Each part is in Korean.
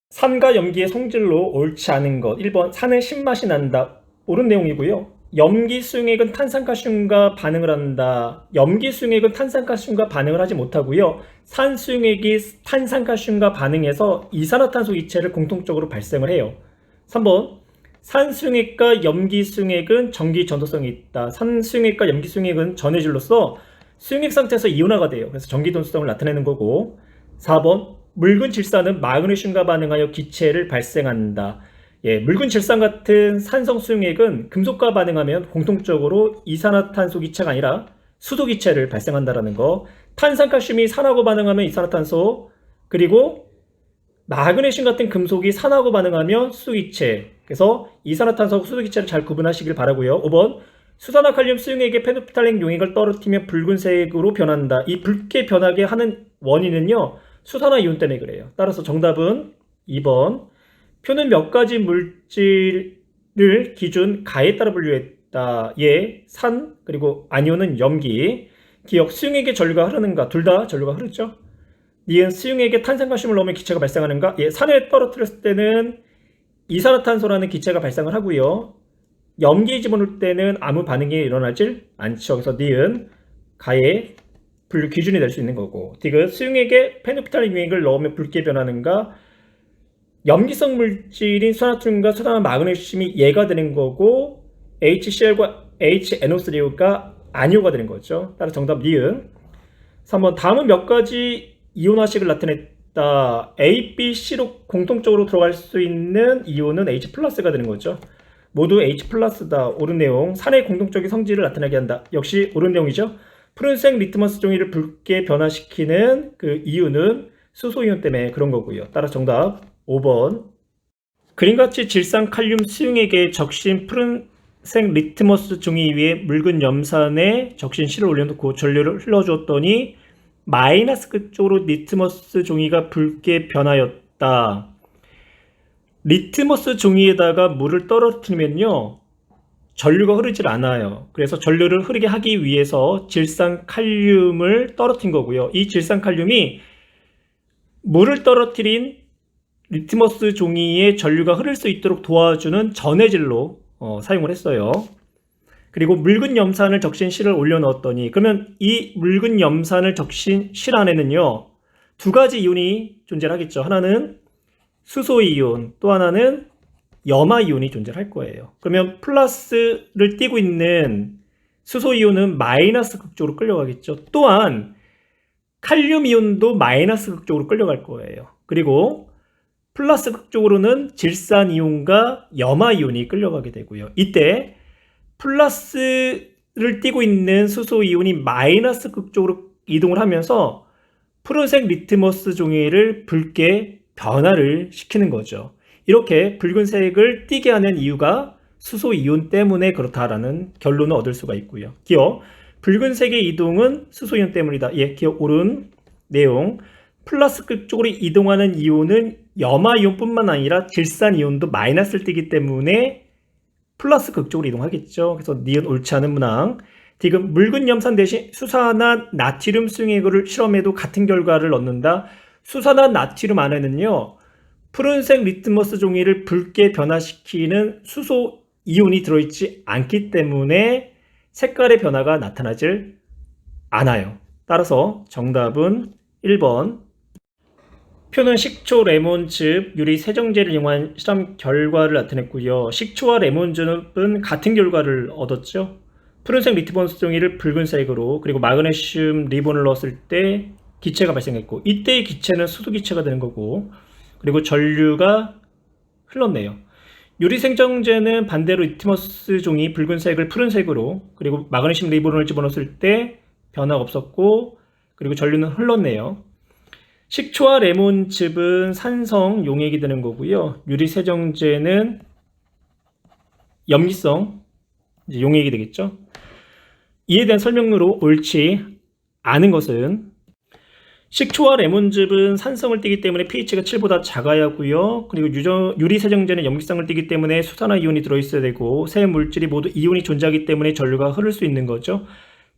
산과 염기의 성질로 옳지 않은 것. 1번 산은 신맛이 난다. 옳은 내용이고요. 염기 수용액은 탄산칼슘과 반응을 한다. 염기 수용액은 탄산칼슘과 반응을 하지 못하고요. 산 수용액이 탄산칼슘과 반응해서 이산화탄소 기체를 공통적으로 발생을 해요. 3번 산 수용액과 염기 수용액은 전기 전도성이 있다. 산 수용액과 염기 수용액은 전해질로서 수용액 상태에서 이온화가 돼요. 그래서 전기 전도성을 나타내는 거고. 4번 묽은 질산은 마그네슘과 반응하여 기체를 발생한다. 묽은 질산 같은 산성 수용액은 금속과 반응하면 공통적으로 이산화탄소 기체가 아니라 수소 기체를 발생한다라는 거. 탄산칼슘이 산하고 반응하면 이산화탄소, 그리고 마그네슘 같은 금속이 산하고 반응하면 수소 기체. 그래서 이산화탄소하고 수소 기체를 잘 구분하시길 바라고요. 5번 수산화칼륨 수용액에 페노프탈렌 용액을 떨어뜨리면 붉은색으로 변한다. 이 붉게 변하게 하는 원인은요, 수산화 이온 때문에 그래요. 따라서 정답은 2번. 표는 몇 가지 물질을 기준 가에 따라 분류했다. 산, 그리고 아니온은 염기. 기억, 수용액에 전류가 흐르는가? 둘 다 전류가 흐르죠. 니은, 수용액에 탄산칼슘을 넣으면 기체가 발생하는가? 산에 떨어뜨렸을 때는 이산화탄소라는 기체가 발생을 하고요. 염기에 집어넣을 때는 아무 반응이 일어나질 않죠. 그래서 니은, 가에 분류 기준이 될 수 있는 거고. 디귿, 수용액에 페노프탈렌 용액을 넣으면 붉게 변하는가? 염기성 물질인 수산화툴륨과 수산화 마그네슘이 얘가 되는 거고, HCl과 HNO3가 아니오가 되는 거죠. 따라서 정답 니은. 3번 다음은 몇 가지 이온화식을 나타냈다. A, B, C로 공통적으로 들어갈 수 있는 이온은 H 플러스가 되는 거죠. 모두 H 플러스다. 옳은 내용. 산의 공통적인 성질을 나타나게 한다. 역시 옳은 내용이죠. 푸른색 리트머스 종이를 붉게 변화시키는 그 이유는 수소이온 때문에 그런 거고요. 따라서 정답 5번. 그림같이 질산 칼륨 수용액에 적신 푸른색 리트머스 종이 위에 묽은 염산에 적신 실을 올려놓고 전류를 흘러주었더니 마이너스 극쪽으로 리트머스 종이가 붉게 변하였다. 리트머스 종이에다가 물을 떨어뜨리면요, 전류가 흐르질 않아요. 그래서 전류를 흐르게 하기 위해서 질산칼륨을 떨어뜨린 거고요. 이 질산칼륨이 물을 떨어뜨린 리트머스 종이에 전류가 흐를 수 있도록 도와주는 전해질로 사용을 했어요. 그리고 묽은 염산을 적신 실을 올려넣었더니, 그러면 이 묽은 염산을 적신 실 안에는요, 두 가지 이온이 존재하겠죠. 하나는 수소이온, 또 하나는 염화이온이 존재할 거예요. 그러면 플러스를 띠고 있는 수소이온은 마이너스 극쪽으로 끌려가겠죠. 또한 칼륨이온도 마이너스 극쪽으로 끌려갈 거예요. 그리고 플러스 극쪽으로는 질산이온과 염화이온이 끌려가게 되고요. 이때 플러스를 띠고 있는 수소이온이 마이너스 극쪽으로 이동을 하면서 푸른색 리트머스 종이를 붉게 변화를 시키는 거죠. 이렇게 붉은색을 띠게 하는 이유가 수소이온 때문에 그렇다라는 결론을 얻을 수가 있고요. 기억, 붉은색의 이동은 수소이온 때문이다. 기억 옳은 내용. 플러스 극쪽으로 이동하는 이온은 염화이온뿐만 아니라 질산이온도 마이너스를 띠기 때문에 플러스 극쪽으로 이동하겠죠. 그래서 니은 옳지 않은 문항. 지금 묽은 염산 대신 수산화 나트륨 수용액을 실험해도 같은 결과를 얻는다. 수산화 나트륨 안에는요, 푸른색 리트머스 종이를 붉게 변화시키는 수소 이온이 들어있지 않기 때문에 색깔의 변화가 나타나질 않아요. 따라서 정답은 1번. 표는 식초, 레몬즙, 유리 세정제를 이용한 실험 결과를 나타냈고요. 식초와 레몬즙은 같은 결과를 얻었죠. 푸른색 리트머스 종이를 붉은색으로, 그리고 마그네슘 리본을 넣었을 때 기체가 발생했고, 이때의 기체는 수소 기체가 되는 거고, 그리고 전류가 흘렀네요. 유리 생정제는 반대로 리트머스 종이 붉은색을 푸른색으로, 그리고 마그네슘 리본을 집어넣었을 때 변화가 없었고, 그리고 전류는 흘렀네요. 식초와 레몬즙은 산성 용액이 되는 거고요. 유리 세정제는 염기성 용액이 되겠죠. 이에 대한 설명으로 옳지 않은 것은, 식초와 레몬즙은 산성을 띠기 때문에 pH가 7보다 작아야 하고요. 그리고 유리 세정제는 염기성을 띠기 때문에 수산화 이온이 들어있어야 되고, 세 물질이 모두 이온이 존재하기 때문에 전류가 흐를 수 있는 거죠.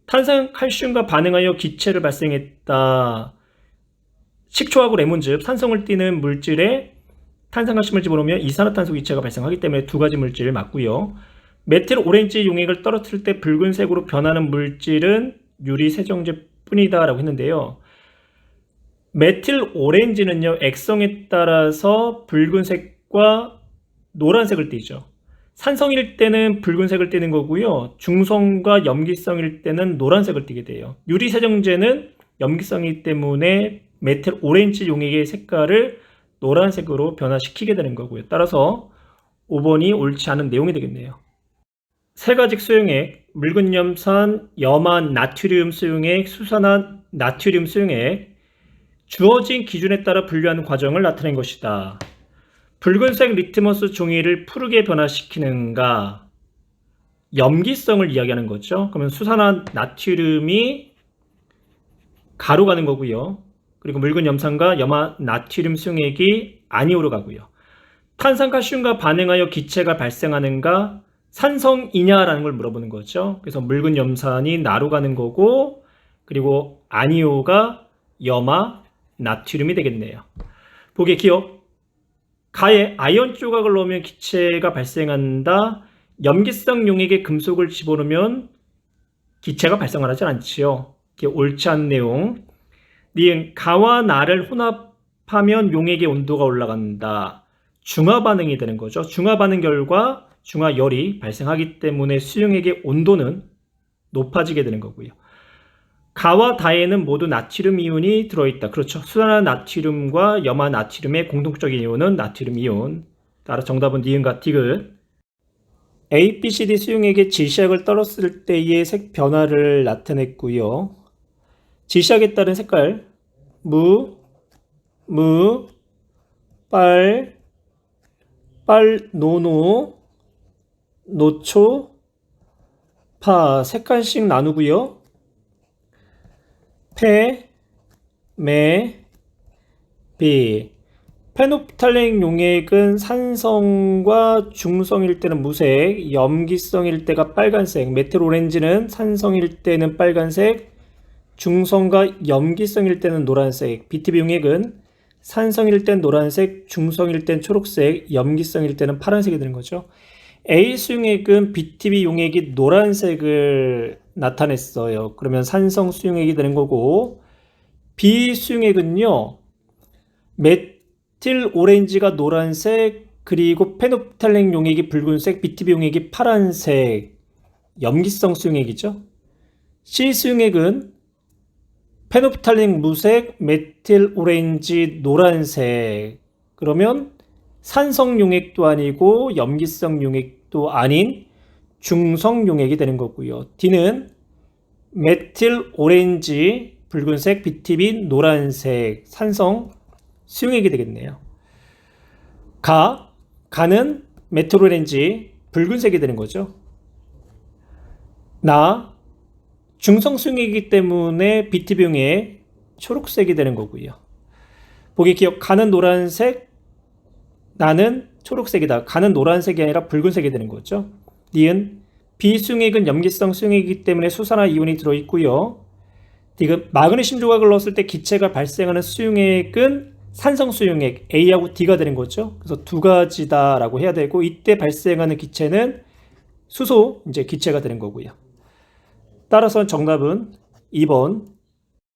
탄산칼슘과 반응하여 기체를 발생했다. 식초하고 레몬즙, 산성을 띠는 물질에 탄산가스을 집어넣으면 이산화탄소 기체가 발생하기 때문에 두 가지 물질을 맞고요. 메틸 오렌지 용액을 떨어뜨릴 때 붉은색으로 변하는 물질은 유리 세정제뿐이다 라고 했는데요. 메틸 오렌지는요, 액성에 따라서 붉은색과 노란색을 띠죠. 산성일 때는 붉은색을 띠는 거고요. 중성과 염기성일 때는 노란색을 띠게 돼요. 유리 세정제는 염기성이기 때문에 메틸 오렌지 용액의 색깔을 노란색으로 변화시키게 되는 거고요. 따라서 5번이 옳지 않은 내용이 되겠네요. 세가직 수용액, 묽은 염산, 염한 나트륨 수용액, 수산화 나트륨 수용액, 주어진 기준에 따라 분류하는 과정을 나타낸 것이다. 붉은색 리트머스 종이를 푸르게 변화시키는가? 염기성을 이야기하는 거죠. 그러면 수산화 나트륨이 가로 가는 거고요. 그리고 묽은 염산과 염화 나트륨 수용액이 아니오로 가고요. 탄산칼슘과 반응하여 기체가 발생하는가? 산성이냐라는 걸 물어보는 거죠. 그래서 묽은 염산이 나로 가는 거고, 그리고 아니오가 염화 나트륨이 되겠네요. 보기에 기억. 가에 아이언 조각을 넣으면 기체가 발생한다. 염기성 용액에 금속을 집어넣으면 기체가 발생하지 않지요. 이게 옳지 않은 내용. 니은 가와 나를 혼합하면 용액의 온도가 올라간다. 중화 반응이 되는 거죠. 중화 반응 결과 중화열이 발생하기 때문에 수용액의 온도는 높아지게 되는 거고요. 가와 다에는 모두 나트륨 이온이 들어있다. 그렇죠. 수산화 나트륨과 염화 나트륨의 공통적인 이온은 나트륨 이온. 따라 정답은 니은과 디귿. A, B, C, D 수용액에 지시약을 떨었을 때의 색 변화를 나타냈고요. 지시약에 따른 색깔 무, 빨, 노노, 노초, 파 세 칸씩 나누고요. 비. 페노프탈렌 용액은 산성과 중성일 때는 무색, 염기성일 때가 빨간색, 메틸 오렌지는 산성일 때는 빨간색, 중성과 염기성일 때는 노란색, BTB 용액은 산성일 땐 노란색, 중성일 땐 초록색, 염기성일 때는 파란색이 되는 거죠. A 수용액은 BTB 용액이 노란색을 나타냈어요. 그러면 산성 수용액이 되는 거고, B 수용액은요, 메틸 오렌지가 노란색, 그리고 페노프탈렌 용액이 붉은색, BTB 용액이 파란색, 염기성 수용액이죠. C 수용액은 페노프탈렌 무색, 메틸 오렌지 노란색. 그러면 산성 용액도 아니고 염기성 용액도 아닌 중성 용액이 되는 거고요. D는 메틸 오렌지 붉은색, BTB 노란색, 산성 수용액이 되겠네요. 가는 메틸 오렌지 붉은색이 되는 거죠. 중성 수용액이기 때문에 BTB 용액 초록색이 되는 거고요. 보기 기억. 가는 노란색, 나는 초록색이다. 가는 노란색이 아니라 붉은색이 되는 거죠. 니은 비수용액은 염기성 수용액이기 때문에 수산화 이온이 들어있고요. 디귿 마그네슘 조각을 넣었을 때 기체가 발생하는 수용액은 산성 수용액 A하고 D가 되는 거죠. 그래서 두 가지다라고 해야 되고, 이때 발생하는 기체는 수소 이제 기체가 되는 거고요. 따라서 정답은 2번.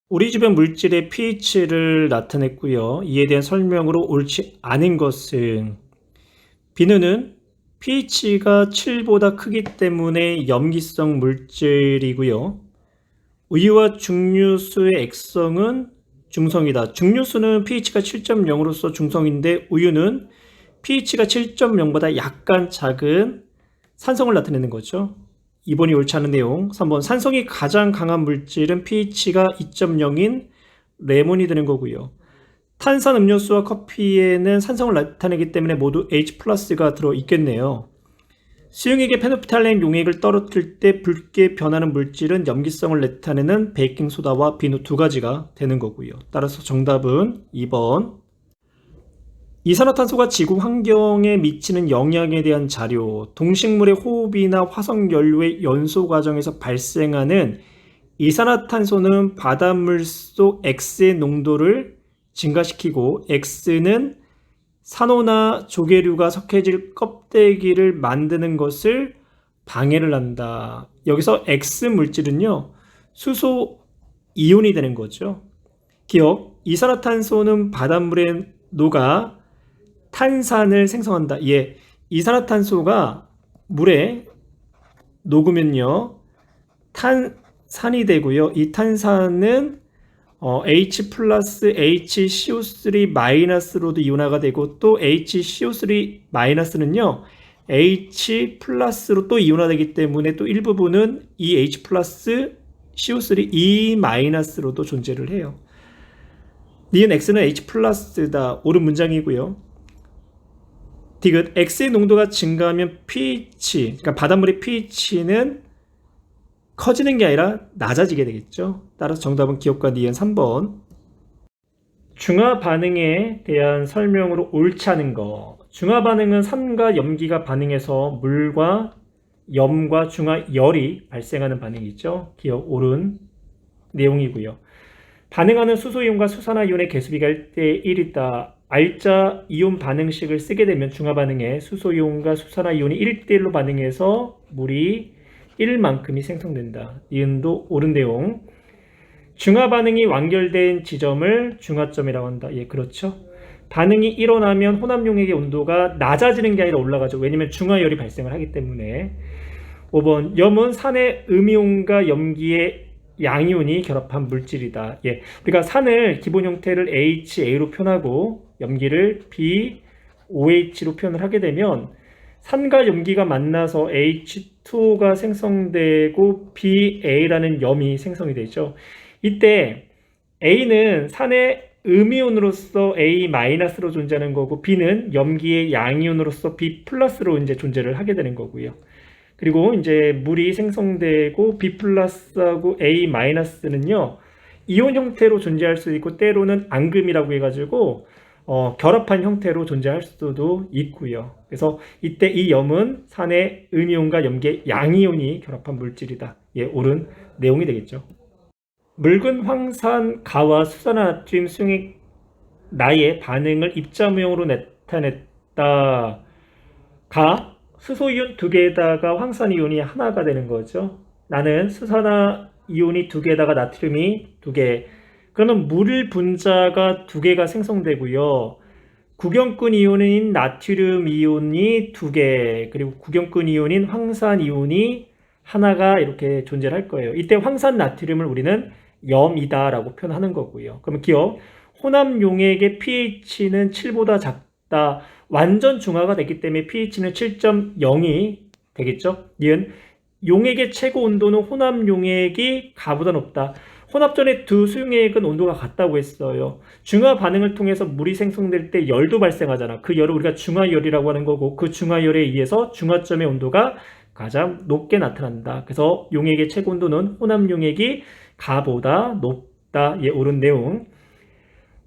우리 주변 물질의 pH를 나타냈고요. 이에 대한 설명으로 옳지 않은 것은 비누는 pH가 7보다 크기 때문에 염기성 물질이고요. 우유와 증류수의 액성은 중성이다. 증류수는 pH가 7.0으로서 중성인데 우유는 pH가 7.0보다 약간 작은 산성을 나타내는 거죠. 2번이 옳지 않은 내용. 3번 산성이 가장 강한 물질은 pH가 2.0인 레몬이 되는 거고요. 탄산 음료수와 커피에는 산성을 나타내기 때문에 모두 H+가 들어있겠네요. 수용액에 페노프탈렌 용액을 떨어뜨릴 때 붉게 변하는 물질은 염기성을 나타내는 베이킹소다와 비누 두 가지가 되는 거고요. 따라서 정답은 2번. 이산화탄소가 지구 환경에 미치는 영향에 대한 자료, 동식물의 호흡이나 화석연료의 연소 과정에서 발생하는 이산화탄소는 바닷물 속 X의 농도를 증가시키고 X는 산호나 조개류가 석회질 껍데기를 만드는 것을 방해를 한다. 여기서 X 물질은요, 수소 이온이 되는 거죠. 기억, 이산화탄소는 바닷물에 녹아 탄산을 생성한다. 예, 이산화탄소가 물에 녹으면요, 탄산이 되고요. 이 탄산은 H 플러스 HCO3 마이너스로도 이온화가 되고, 또 HCO3 마이너스는요, H 플러스로 또 이온화되기 때문에 또 일부분은 이 H 플러스 CO3 E 마이너스로도 존재를 해요. 니은 X는 H 플러스다. 옳은 문장이고요. 디귿, X의 농도가 증가하면 pH, 그러니까 바닷물의 pH는 커지는 게 아니라 낮아지게 되겠죠. 따라서 정답은 기억과 니은 3번. 중화 반응에 대한 설명으로 옳지 않은 거. 중화 반응은 산과 염기가 반응해서 물과 염과 중화열이 발생하는 반응이죠. 기억 옳은 내용이고요. 반응하는 수소이온과 수산화이온의 개수비가 1대1이다. 알짜 이온 반응식을 쓰게 되면 중화 반응에 수소이온과 수산화이온이 1대1로 반응해서 물이 1만큼이 생성된다. 니은도 옳은 내용. 중화 반응이 완결된 지점을 중화점이라고 한다. 예, 그렇죠. 반응이 일어나면 혼합용액의 온도가 낮아지는 게 아니라 올라가죠. 왜냐면 중화열이 발생을 하기 때문에. 5번, 염은 산의 음이온과 염기의 양이온이 결합한 물질이다. 예, 우리가 산을 기본 형태를 HA로 표현하고 염기를 BOH로 표현을 하게 되면 산과 염기가 만나서 H2O가 생성되고 BA라는 염이 생성이 되죠. 이때 A는 산의 음이온으로서 A-로 존재하는 거고, B는 염기의 양이온으로서 B+로 이제 존재를 하게 되는 거고요. 그리고 이제 물이 생성되고 B+하고 A-는요, 이온 형태로 존재할 수 있고, 때로는 앙금이라고 해가지고 결합한 형태로 존재할 수도 있고요. 그래서 이때 이 염은 산의 음이온과 염기의 양이온이 결합한 물질이다. 예, 옳은 내용이 되겠죠. 묽은 황산 가와 수산화나트륨 수용액 나의 반응을 입자무형으로 나타냈다. 가, 수소이온 2개에다가 황산이온이 하나가 되는 거죠. 나는 수산화이온이 2개에다가 나트륨이 2개. 그러면 물 분자가 2개가 생성되고요. 구경꾼 이온인 나트륨 이온이 2개, 그리고 구경꾼 이온인 황산 이온이 하나가 이렇게 존재를 할 거예요. 이때 황산 나트륨을 우리는 염이다 라고 표현하는 거고요. 그러면 기억, 혼합용액의 pH는 7보다 작다. 완전 중화가 됐기 때문에 pH는 7.0이 되겠죠. 니은, 용액의 최고 온도는 혼합용액이 가보다 높다. 혼합전의 두 수용액은 온도가 같다고 했어요. 중화 반응을 통해서 물이 생성될 때 열도 발생하잖아. 그 열을 우리가 중화열이라고 하는 거고, 그 중화열에 의해서 중화점의 온도가 가장 높게 나타난다. 그래서 용액의 최고 온도는 혼합용액이 가보다 높다. 예, 옳은 내용.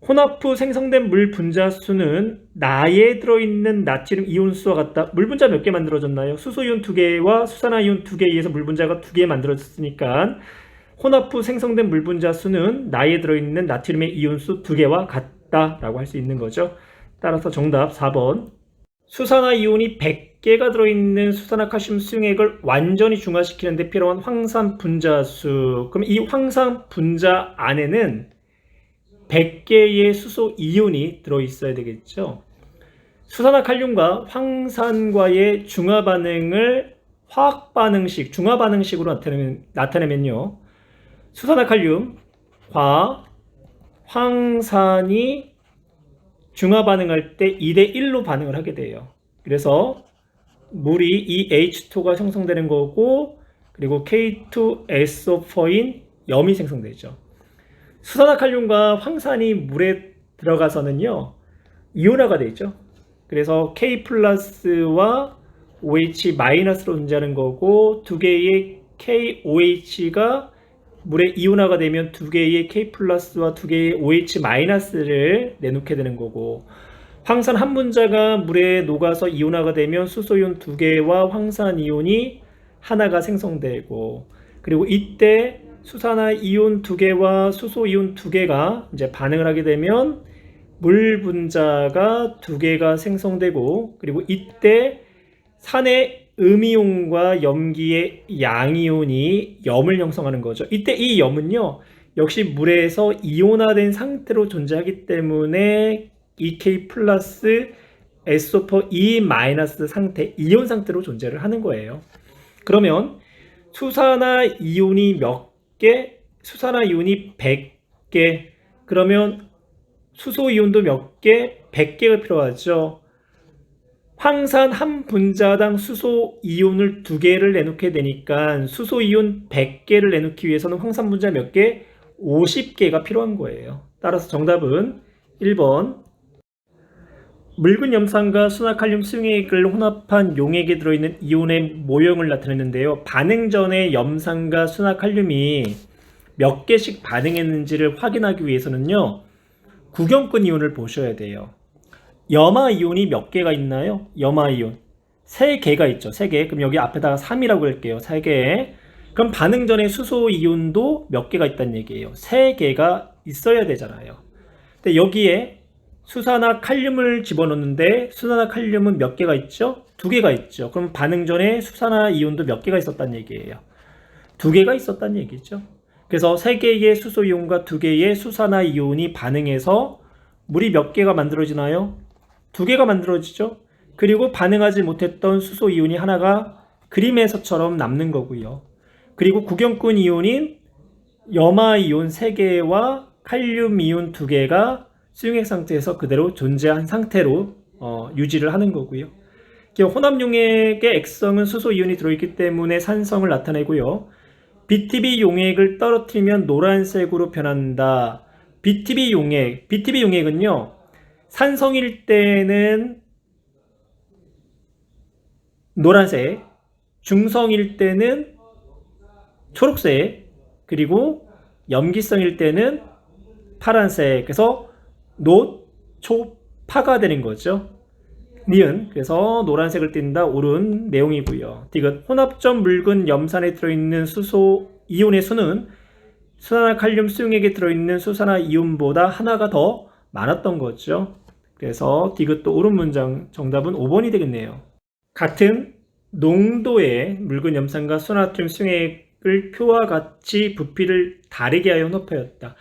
혼합 후 생성된 물 분자 수는 나에 들어있는 나트륨 이온 수와 같다. 물 분자 몇 개 만들어졌나요? 수소이온 2개와 수산화이온 2개에 의해서 물 분자가 2개 만들어졌으니까 혼합 후 생성된 물 분자 수는 나에 들어있는 나트륨의 이온 수 2개와 같다라고 할 수 있는 거죠. 따라서 정답 4번. 수산화이온이 100개가 들어있는 수산화칼슘 수용액을 완전히 중화시키는 데 필요한 황산 분자수. 그럼 이 황산 분자 안에는 100개의 수소 이온이 들어있어야 되겠죠. 수산화칼륨과 황산과의 중화 반응을 화학 반응식, 중화 반응식으로 나타내면요. 수산화칼륨과 황산이 중화 반응할 때 2대1로 반응을 하게 돼요. 그래서 물이 이 H2가 생성되는 거고, 그리고 K2SO4인 염이 생성되죠. 수산화칼륨과 황산이 물에 들어가서는요, 이온화가 되죠. 그래서 K 플러스와 OH-로 존재하는 거고, 2개의 KOH가 물에 이온화가 되면 2개의 K 플러스와 2개의 OH-를 내놓게 되는 거고, 황산 한 분자가 물에 녹아서 이온화가 되면 수소이온 2개와 황산 이온이 하나가 생성되고, 그리고 이때 수산화이온 2개와 수소이온 2개가 이제 반응을 하게 되면 물 분자가 두 개가 생성되고, 그리고 이때 산의 음이온과 염기의 양이온이 염을 형성하는 거죠. 이때 이 염은요, 역시 물에서 이온화된 상태로 존재하기 때문에 EK 플러스 SO4 E- 상태, 이온 상태로 존재를 하는 거예요. 그러면 수산화 이온이 몇 개? 수산화 이온이 100개. 그러면 수소 이온도 몇 개? 100개가 필요하죠. 황산 한 분자당 수소 이온을 2개를 내놓게 되니까 수소 이온 100개를 내놓기 위해서는 황산 분자 몇 개? 50개가 필요한 거예요. 따라서 정답은 1번. 묽은 염산과 수납칼륨 수용액을 혼합한 용액에 들어있는 이온의 모형을 나타내는데요. 반응 전에 염산과 수납칼륨이 몇 개씩 반응했는지를 확인하기 위해서는요, 구경권 이온을 보셔야 돼요. 염화 이온이 몇 개가 있나요? 염화 이온 3개가 있죠. 3개. 그럼 여기 앞에다가 3이라고 할게요. 3개. 그럼 반응 전에 수소 이온도 몇 개가 있다는 얘기예요. 3개가 있어야 되잖아요. 근데 여기에 수산화 칼륨을 집어넣는데 수산화 칼륨은 몇 개가 있죠? 2개가 있죠. 그럼 반응 전에 수산화 이온도 몇 개가 있었다는 얘기예요. 2개가 있었다는 얘기죠. 그래서 3개의 수소 이온과 2개의 수산화 이온이 반응해서 물이 몇 개가 만들어지나요? 2개가 만들어지죠. 그리고 반응하지 못했던 수소 이온이 하나가 그림에서처럼 남는 거고요. 그리고 구경권 이온인 염화 이온 3개와 칼륨 이온 2개가 수용액 상태에서 그대로 존재한 상태로 유지를 하는 거고요. 혼합 용액의 액성은 수소 이온이 들어있기 때문에 산성을 나타내고요. BTB 용액을 떨어뜨리면 노란색으로 변한다. BTB 용액은요, 산성일 때는 노란색, 중성일 때는 초록색, 그리고 염기성일 때는 파란색. 그래서 노초파가 되는 거죠. 니은, 그래서 노란색을 띈다. 옳은 내용이고요. 디귿, 혼합점 묽은 염산에 들어있는 수소 이온의 수는 수산화 칼륨 수용액에 들어있는 수산화 이온보다 하나가 더 많았던 거죠. 그래서 디귿도 옳은 문장, 정답은 5번이 되겠네요. 같은 농도의 묽은 염산과 수산화칼륨 수용액을 표와 같이 부피를 다르게 하여 혼합하였다.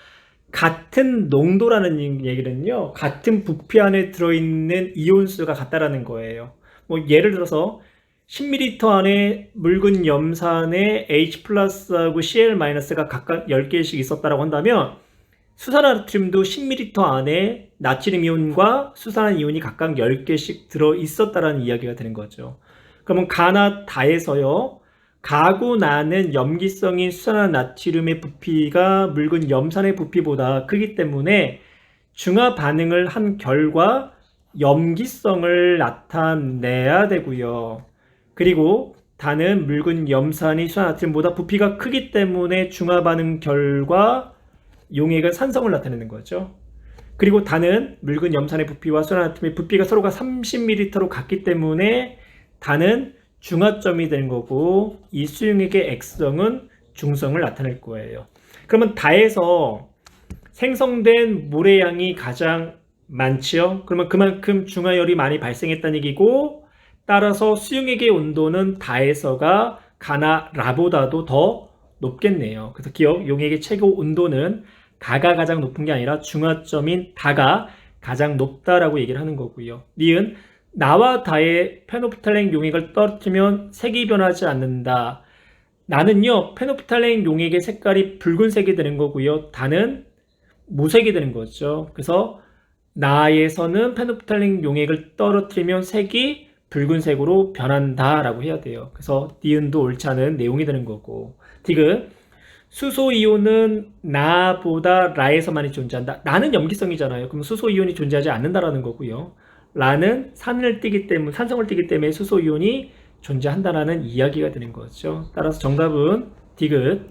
같은 농도라는 얘기는요, 같은 부피 안에 들어있는 이온수가 같다라는 거예요. 뭐 예를 들어서 10ml 안에 묽은 염산에 H 플러스하고 Cl 마이너스가 각각 10개씩 있었다라고 한다면 수산화나트륨도 10ml 안에 나트륨 이온과 수산화 이온이 각각 10개씩 들어 있었다라는 이야기가 되는 거죠. 그러면 가나 다에서요, 가고 나는 염기성인 수산화 나트륨의 부피가 묽은 염산의 부피보다 크기 때문에 중화 반응을 한 결과 염기성을 나타내야 되고요. 그리고 다는 묽은 염산이 수산화 나트륨보다 부피가 크기 때문에 중화 반응 결과 용액은 산성을 나타내는 거죠. 그리고 다는 묽은 염산의 부피와 수산화 나트륨의 부피가 서로가 30ml로 같기 때문에 다는 중화점이 되는 거고, 이 수용액의 액성은 중성을 나타낼 거예요. 그러면 다에서 생성된 물의 양이 가장 많지요. 그러면 그만큼 중화열이 많이 발생했다는 얘기고, 따라서 수용액의 온도는 다에서가 가나 라보다도 더 높겠네요. 그래서 기억, 용액의 최고 온도는 다가 가장 높은 게 아니라 중화점인 다가 가장 높다라고 얘기를 하는 거고요. 니은, 나와 다의 페노프탈렌 용액을 떨어뜨리면 색이 변하지 않는다. 나는요, 페노프탈렌 용액의 색깔이 붉은색이 되는 거고요. 다는 무색이 되는 거죠. 그래서 나에서는 페노프탈렌 용액을 떨어뜨리면 색이 붉은색으로 변한다라고 해야 돼요. 그래서 니은도 옳지 않은 내용이 되는 거고. 디귿, 수소 이온은 나보다 라에서 많이 존재한다. 나는 염기성이잖아요. 그럼 수소 이온이 존재하지 않는다라는 거고요. 라는 산성을 띠기 때문에 수소 이온이 존재한다라는 이야기가 되는 거죠. 따라서 정답은 디귿.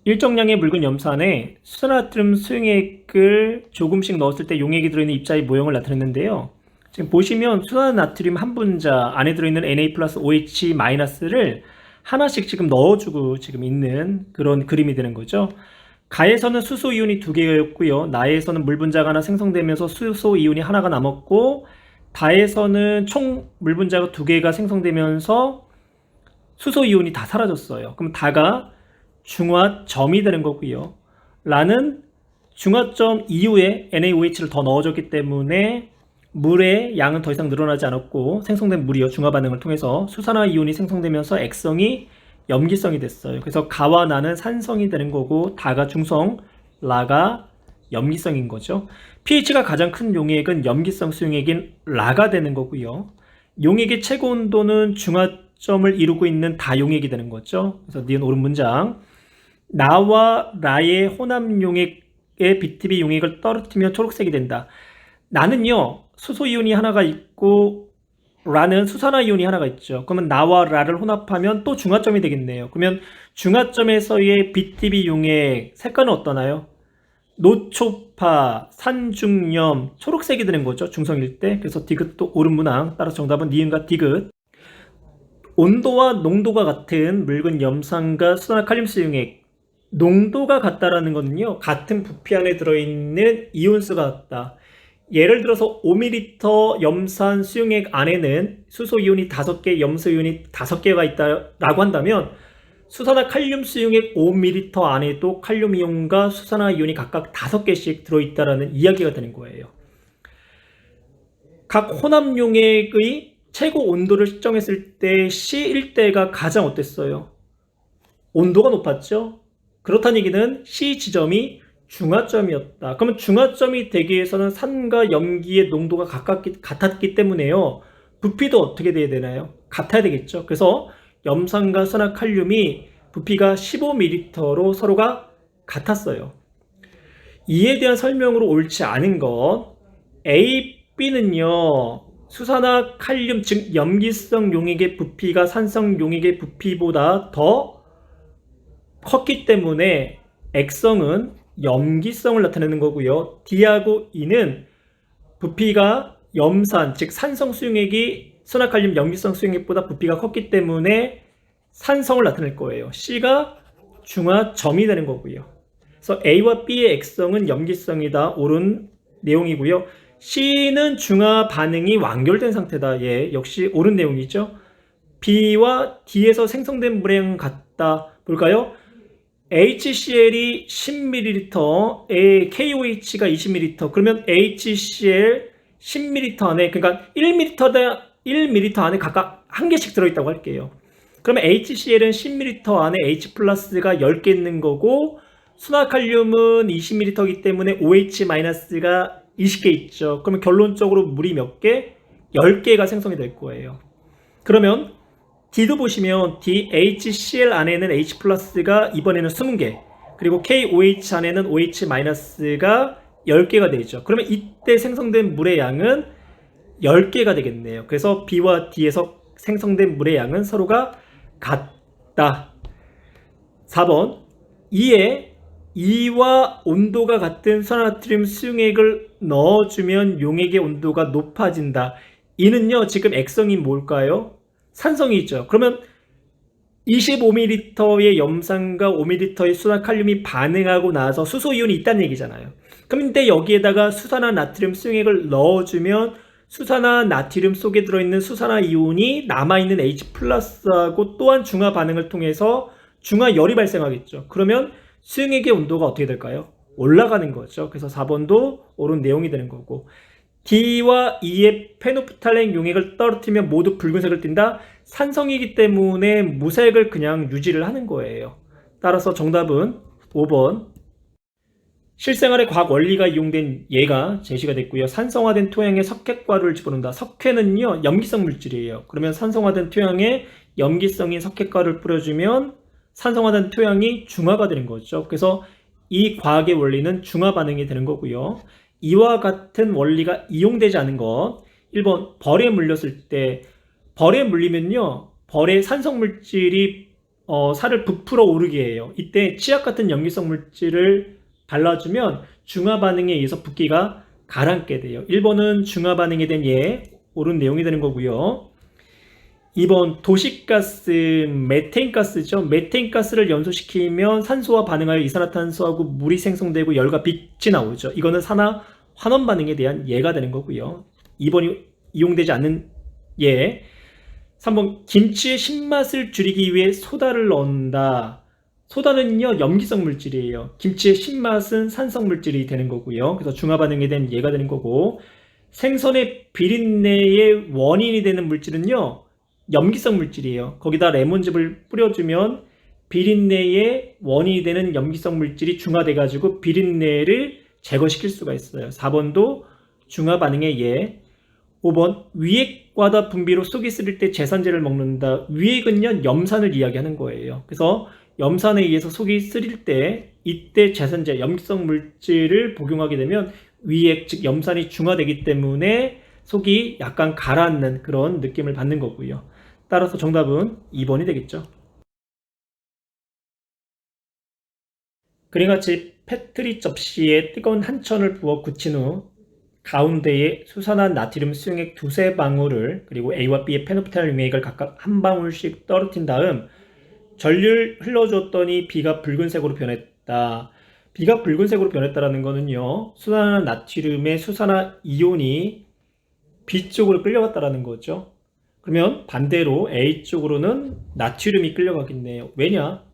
일정량의 묽은 염산에 수산화나트륨 수용액을 조금씩 넣었을 때 용액이 들어있는 입자의 모형을 나타냈는데요. 지금 보시면 수산화나트륨 한 분자 안에 들어있는 Na 플러스 OH 마이너스를 하나씩 지금 넣어주고 지금 있는 그런 그림이 되는 거죠. 가에서는 수소 이온이 2개였고요. 나에서는 물 분자가 하나 생성되면서 수소 이온이 하나가 남았고, 다에서는 총 물 분자가 2개가 생성되면서 수소 이온이 다 사라졌어요. 그럼 다가 중화점이 되는 거고요. 라는 중화점 이후에 NaOH를 더 넣어줬기 때문에 물의 양은 더 이상 늘어나지 않았고, 생성된 물이요, 중화 반응을 통해서 수산화 이온이 생성되면서 액성이 염기성이 됐어요. 그래서 가와 나는 산성이 되는 거고, 다가 중성, 라가 염기성인 거죠. pH가 가장 큰 용액은 염기성 수용액인 라가 되는 거고요. 용액의 최고 온도는 중화점을 이루고 있는 다용액이 되는 거죠. 그래서 니은 옳은 문장. 나와 라의 혼합 용액의 BTB 용액을 떨어뜨리면 초록색이 된다. 나는요, 수소 이온이 하나가 있고 라는 수산화 이온이 하나가 있죠. 그러면 나와 라를 혼합하면 또 중화점이 되겠네요. 그러면 중화점에서의 BTB 용액 색깔은 어떠나요? 노초파, 산중염, 초록색이 되는 거죠. 중성일 때. 그래서 디귿도 옳은 문항. 따라서 정답은 니은과 디귿. 온도와 농도가 같은 묽은 염산과 수산화 칼륨수 용액. 농도가 같다라는 거는요, 같은 부피 안에 들어있는 이온수가 같다. 예를 들어서 5ml 염산 수용액 안에는 수소 이온이 5개, 염소 이온이 5개가 있다라고 한다면 수산화 칼륨 수용액 5ml 안에도 칼륨 이온과 수산화 이온이 각각 5개씩 들어있다라는 이야기가 되는 거예요. 각 혼합 용액의 최고 온도를 측정했을 때 C1대가 가장 어땠어요? 온도가 높았죠? 그렇다는 얘기는 C 지점이 중화점이었다. 그러면 중화점이 되기 위해서는 산과 염기의 농도가 같았기 때문에요. 부피도 어떻게 돼야 되나요? 같아야 되겠죠. 그래서 염산과 수산화 칼륨이 부피가 15ml로 서로가 같았어요. 이에 대한 설명으로 옳지 않은 것, A, B는요, 수산화 칼륨, 즉 염기성 용액의 부피가 산성 용액의 부피보다 더 컸기 때문에 액성은 염기성을 나타내는 거고요. D하고 E는 부피가 염산, 즉 산성 수용액이 수산화칼륨 염기성 수용액보다 부피가 컸기 때문에 산성을 나타낼 거예요. C가 중화점이 되는 거고요. 그래서 A와 B의 액성은 염기성이다. 옳은 내용이고요. C는 중화 반응이 완결된 상태다. 예, 역시 옳은 내용이죠. B와 D에서 생성된 물의 양은 같다. 볼까요? HCl이 10ml, KOH가 20ml. 그러면 HCl 10ml 안에, 그러니까 1ml 안에 각각 한 개씩 들어있다고 할게요. 그러면 HCl은 10ml 안에 H 플러스가 10개 있는 거고, 수납칼륨은 20ml이기 때문에 OH-가 20개 있죠. 그러면 결론적으로 물이 몇 개? 10개가 생성이 될 거예요. 그러면 D도 보시면 DHCl 안에는 H 플러스가 이번에는 20개, 그리고 KOH 안에는 OH-가 10개가 되죠. 그러면 이때 생성된 물의 양은 10개가 되겠네요. 그래서 B와 D에서 생성된 물의 양은 서로가 같다. 4번, 이에 E와 온도가 같은 수산화나트륨 수용액을 넣어주면 용액의 온도가 높아진다. 이는요, 지금 액성이 뭘까요? 산성이죠. 그러면 25ml의 염산과 5ml의 수산화칼륨이 반응하고 나서 수소이온이 있다는 얘기잖아요. 그런데 여기에다가 수산화나트륨 수용액을 넣어주면 수산화나트륨 속에 들어있는 수산화이온이 남아있는 H 플러스하고 또한 중화 반응을 통해서 중화열이 발생하겠죠. 그러면 수용액의 온도가 어떻게 될까요? 올라가는 거죠. 그래서 4번도 옳은 내용이 되는 거고, D와 E의 페노프탈렌 용액을 떨어뜨리면 모두 붉은색을 띈다. 산성이기 때문에 무색을 그냥 유지를 하는 거예요. 따라서 정답은 5번. 실생활의 과학 원리가 이용된 예가 제시가 됐고요. 산성화된 토양에 석회가루를 집어넣는다. 석회는요, 염기성 물질이에요. 그러면 산성화된 토양에 염기성인 석회가루를 뿌려주면 산성화된 토양이 중화가 되는 거죠. 그래서 이 과학의 원리는 중화 반응이 되는 거고요. 이와 같은 원리가 이용되지 않은 것. 1번, 벌에 물렸을 때, 벌에 물리면요, 벌의 산성 물질이 살을 부풀어 오르게 해요. 이때 치약 같은 염기성 물질을 발라주면 중화 반응에 의해서 붓기가 가라앉게 돼요. 1번은 중화 반응에 대한 예, 옳은 내용이 되는 거고요. 2번 도시가스 메테인가스죠. 메테인가스를 연소시키면 산소와 반응하여 이산화탄소하고 물이 생성되고 열과 빛이 나오죠. 이거는 산화 환원 반응에 대한 예가 되는 거고요. 2번이 이용되지 않는 예. 3번 김치의 신맛을 줄이기 위해 소다를 넣는다. 소다는요 염기성 물질이에요. 김치의 신맛은 산성 물질이 되는 거고요. 그래서 중화 반응에 대한 예가 되는 거고, 생선의 비린내의 원인이 되는 물질은요 염기성 물질이에요. 거기다 레몬즙을 뿌려주면 비린내의 원인이 되는 염기성 물질이 중화돼 가지고 비린내를 제거시킬 수가 있어요. 4번도 중화 반응의 예. 5번 위액과다 분비로 속이 쓰릴 때 제산제를 먹는다. 위액은요 염산을 이야기하는 거예요. 그래서 염산에 의해서 속이 쓰릴 때 이때 제산제 염기성 물질을 복용하게 되면 위액 즉 염산이 중화되기 때문에 속이 약간 가라앉는 그런 느낌을 받는 거고요. 따라서 정답은 2번이 되겠죠. 그림 같이 페트리 접시에 뜨거운 한천을 부어 굳힌 후 가운데에 수산화 나트륨 수용액 두세 방울을 그리고 A와 B의 페노프탈 용액을 각각 한 방울씩 떨어뜨린 다음 전류를 흘러줬더니 B가 붉은색으로 변했다. B가 붉은색으로 변했다라는 거는요, 수산화 나트륨의 수산화 이온이 B 쪽으로 끌려갔다라는 거죠. 그러면 반대로 A 쪽으로는 나트륨이 끌려가겠네요. 왜냐?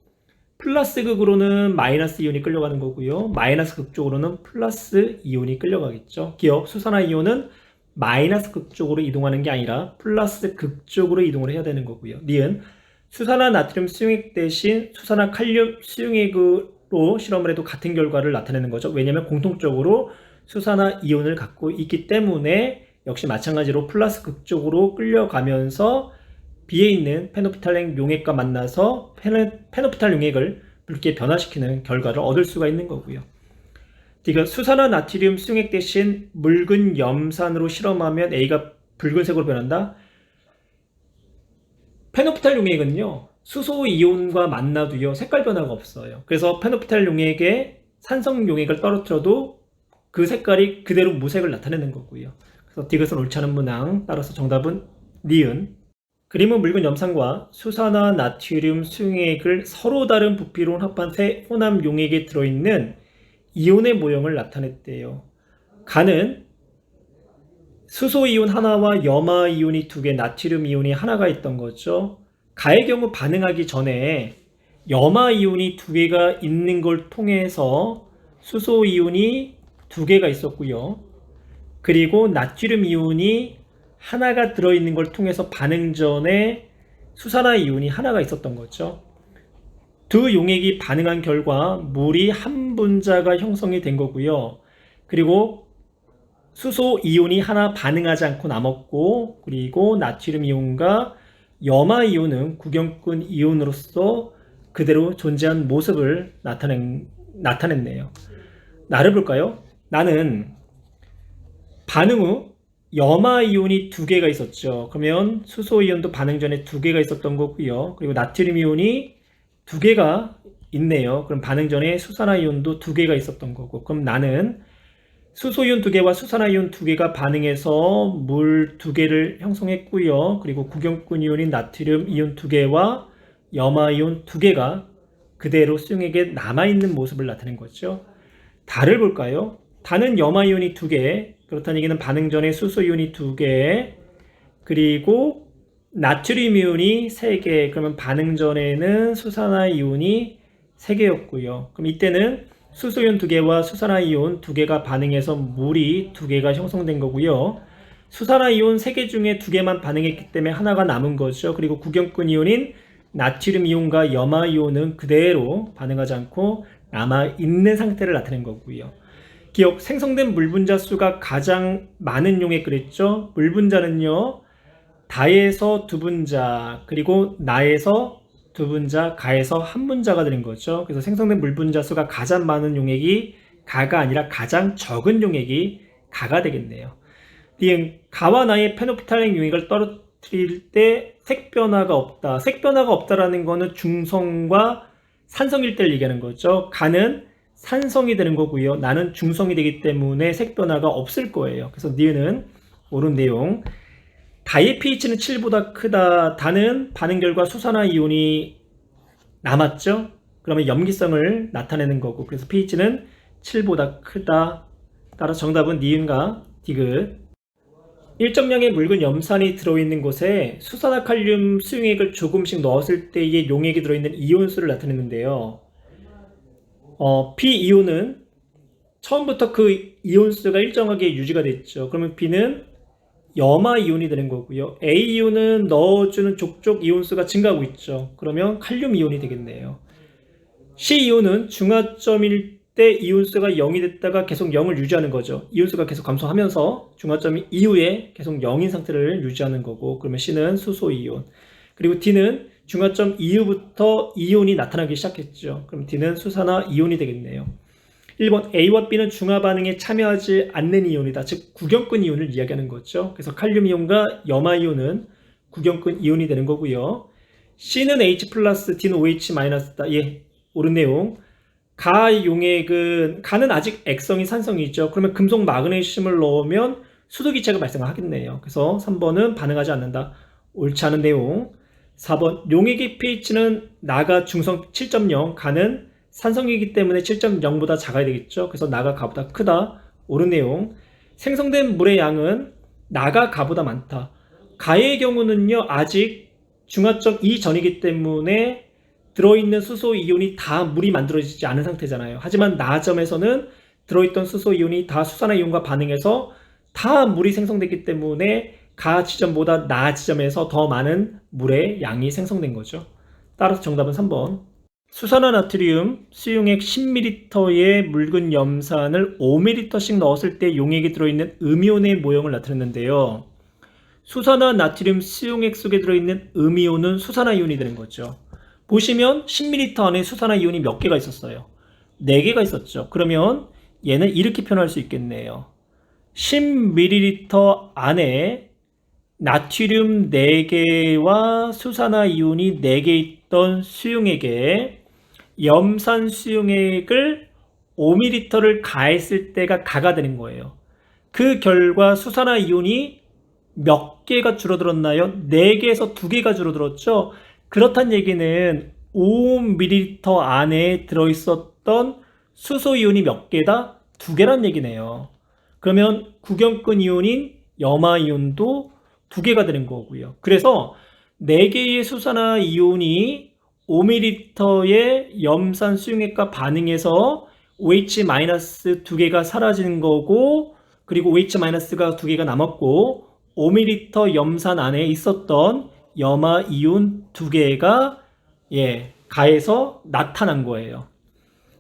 플러스 극으로는 마이너스 이온이 끌려가는 거고요. 마이너스 극 쪽으로는 플러스 이온이 끌려가겠죠. 기억, 수산화 이온은 마이너스 극 쪽으로 이동하는 게 아니라 플러스 극 쪽으로 이동을 해야 되는 거고요. 니은 수산화 나트륨 수용액 대신 수산화 칼륨 수용액으로 실험을 해도 같은 결과를 나타내는 거죠. 왜냐하면 공통적으로 수산화 이온을 갖고 있기 때문에 역시 마찬가지로 플러스 극 쪽으로 끌려가면서 B에 있는 페노프탈렌 용액과 만나서 페노프탈 용액을 붉게 변화시키는 결과를 얻을 수가 있는 거고요. D가 수산화 나트륨 수용액 대신 묽은 염산으로 실험하면 A가 붉은색으로 변한다. 페노프탈 용액은요 수소 이온과 만나도요 색깔 변화가 없어요. 그래서 페노프탈 용액에 산성 용액을 떨어뜨려도 그 색깔이 그대로 무색을 나타내는 거고요. 그래서 디귿은 옳지 않은 문항. 따라서 정답은 니은. 그림은 묽은 염산과 수산화 나트륨 수용액을 서로 다른 부피로 혼합한 세 혼합 용액에 들어있는 이온의 모형을 나타냈대요. 가는 수소 이온 하나와 염화 이온이 두 개, 나트륨 이온이 하나가 있던 거죠. 가의 경우 반응하기 전에 염화 이온이 두 개가 있는 걸 통해서 수소 이온이 두 개가 있었고요. 그리고 나트륨 이온이 하나가 들어있는 걸 통해서 반응 전에 수산화 이온이 하나가 있었던 거죠. 두 용액이 반응한 결과 물이 한 분자가 형성이 된 거고요. 그리고 수소 이온이 하나 반응하지 않고 남았고, 그리고 나트륨 이온과 염화 이온은 구경꾼 이온으로서 그대로 존재한 모습을 나타냈네요. 나를 볼까요? 나는 반응 후 염화 이온이 두 개가 있었죠. 그러면 수소 이온도 반응 전에 두 개가 있었던 거고요. 그리고 나트륨 이온이 두 개가 있네요. 그럼 반응 전에 수산화 이온도 두 개가 있었던 거고. 그럼 나는 수소 이온 두 개와 수산화 이온 두 개가 반응해서 물 두 개를 형성했고요. 그리고 구경꾼 이온인 나트륨 이온 두 개와 염화 이온 두 개가 그대로 수용액에 남아있는 모습을 나타낸 거죠. 달을 볼까요? 달은 염화 이온이 두 개, 그렇다는 얘기는 반응 전에 수소 이온이 두 개, 그리고 나트륨 이온이 세 개, 그러면 반응 전에는 수산화 이온이 세 개였고요. 그럼 이때는 수소 이온 두 개와 수산화 이온 두 개가 반응해서 물이 두 개가 형성된 거고요. 수산화 이온 세 개 중에 두 개만 반응했기 때문에 하나가 남은 거죠. 그리고 구경꾼 이온인 나트륨 이온과 염화 이온은 그대로 반응하지 않고 남아있는 상태를 나타낸 거고요. 기억, 생성된 물 분자 수가 가장 많은 용액 그랬죠? 물 분자는요, 다에서 두 분자, 그리고 나에서 두 분자, 가에서 한 분자가 되는 거죠. 그래서 생성된 물 분자 수가 가장 많은 용액이 가가 아니라 가장 적은 용액이 가가 되겠네요. 가와 나의 페노프탈렌 용액을 떨어뜨릴 때 색 변화가 없다. 색 변화가 없다라는 거는 중성과 산성일 때를 얘기하는 거죠. 가는 산성이 되는 거고요. 나는 중성이 되기 때문에 색 변화가 없을 거예요. 그래서 니은은 옳은 내용. 다의 pH는 7보다 크다. 다는 반응 결과 수산화이온이 남았죠. 그러면 염기성을 나타내는 거고, 그래서 pH는 7보다 크다. 따라서 정답은 니은과 디귿. 일정량의 묽은 염산이 들어있는 곳에 수산화칼륨 수용액을 조금씩 넣었을 때의 용액이 들어있는 이온수를 나타내는데요. B이온은 처음부터 그 이온수가 일정하게 유지가 됐죠. 그러면 B는 염화이온이 되는 거고요. A이온은 넣어주는 족족 이온수가 증가하고 있죠. 그러면 칼륨이온이 되겠네요. C이온은 중화점일 때 이온수가 0이 됐다가 계속 0을 유지하는 거죠. 이온수가 계속 감소하면서 중화점 이후에 계속 0인 상태를 유지하는 거고, 그러면 C는 수소이온. 그리고 D는 중화점 이후부터 이온이 나타나기 시작했죠. 그럼 D는 수산화이온이 되겠네요. 1번 A와 B는 중화 반응에 참여하지 않는 이온이다. 즉 구경꾼 이온을 이야기하는 거죠. 그래서 칼륨이온과 염화이온은 구경꾼 이온이 되는 거고요. C는 H+, D는 OH-다. 예, 옳은 내용. 가는 아직 액성이 산성이죠. 그러면 금속 마그네슘을 넣으면 수도기체가 발생하겠네요. 그래서 3번은 반응하지 않는다. 옳지 않은 내용. 4번 용액의 pH는 나가 중성 7.0, 가는 산성이기 때문에 7.0보다 작아야 되겠죠. 그래서 나가 가보다 크다. 옳은 내용. 생성된 물의 양은 나가 가보다 많다. 가의 경우는요, 아직 중화점 이전이기 때문에 들어있는 수소이온이 다 물이 만들어지지 않은 상태잖아요. 하지만 나점에서는 들어있던 수소이온이 다 수산화이온과 반응해서 다 물이 생성됐기 때문에 가 지점보다 나 지점에서 더 많은 물의 양이 생성된 거죠. 따라서 정답은 3번. 수산화나트륨 수용액 10ml의 묽은 염산을 5ml씩 넣었을 때 용액이 들어있는 음이온의 모형을 나타냈는데요. 수산화나트륨 수용액 속에 들어있는 음이온은 수산화이온이 되는 거죠. 보시면 10ml 안에 수산화이온이 몇 개가 있었어요? 4개가 있었죠. 그러면 얘는 이렇게 표현할 수 있겠네요. 10ml 안에 나트륨 4개와 수산화이온이 4개 있던 수용액에 염산 수용액을 5ml를 가했을 때가 가가 되는 거예요. 그 결과 수산화이온이 몇 개가 줄어들었나요? 4개에서 2개가 줄어들었죠. 그렇단 얘기는 5ml 안에 들어있었던 수소이온이 몇 개다? 2개란 얘기네요. 그러면 구경꾼 이온인 염화이온도 2개가 되는 거고요. 그래서 4개의 수산화이온이 5ml의 염산 수용액과 반응해서 OH-2개가 사라지는 거고, 그리고 OH-가 2개가 남았고 5ml 염산 안에 있었던 염화이온 2개가 가해서 나타난 거예요.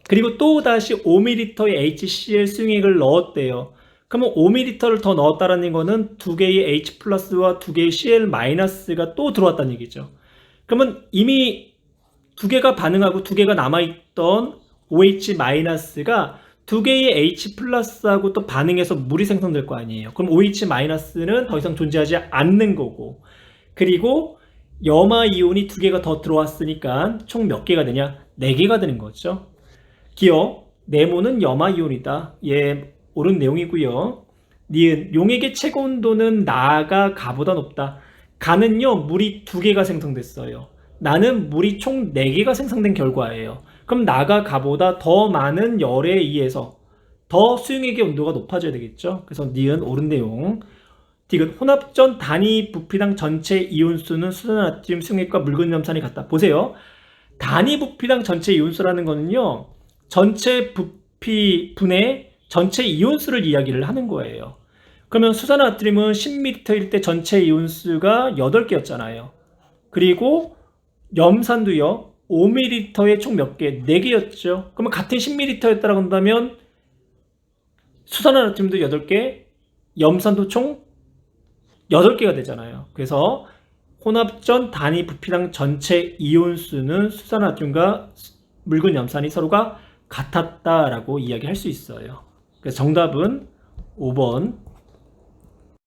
그리고 또 다시 5ml의 HCl 수용액을 넣었대요. 그러면 5ml를 더 넣었다는 거는 2개의 H+와 2개의 Cl-가 또 들어왔다는 얘기죠. 그러면 이미 2개가 반응하고 2개가 남아있던 OH-가 2개의 H+하고 또 반응해서 물이 생성될 거 아니에요. 그럼 OH-는 더 이상 존재하지 않는 거고, 그리고 염화이온이 2개가 더 들어왔으니까 총 몇 개가 되냐? 4개가 되는 거죠. 기억, 네모는 염화이온이다. 예, 옳은 내용이고요. 니은, 용액의 최고 온도는 나가 가보다 높다. 가는요, 물이 2개가 생성됐어요. 나는 물이 총 4개가 생성된 결과예요. 그럼 나가 가보다 더 많은 열에 의해서 더 수용액의 온도가 높아져야 되겠죠. 그래서 니은 옳은 내용. 디귿, 혼합전 단위 부피당 전체 이온수는 수산화나트륨 수용액과 묽은 염산이 같다. 보세요. 단위 부피당 전체 이온수라는 거는요, 전체 부피 분의 전체 이온수를 이야기를 하는 거예요. 그러면 수산화나트륨은 10ml일 때 전체 이온수가 8개였잖아요. 그리고 염산도요, 5ml에 총 몇 개? 4개였죠. 그러면 같은 10ml였다고 한다면 수산화나트륨도 8개, 염산도 총 8개가 되잖아요. 그래서 혼합전 단위 부피당 전체 이온수는 수산화나트륨과 묽은 염산이 서로가 같았다라고 이야기할 수 있어요. 그래서 정답은 5번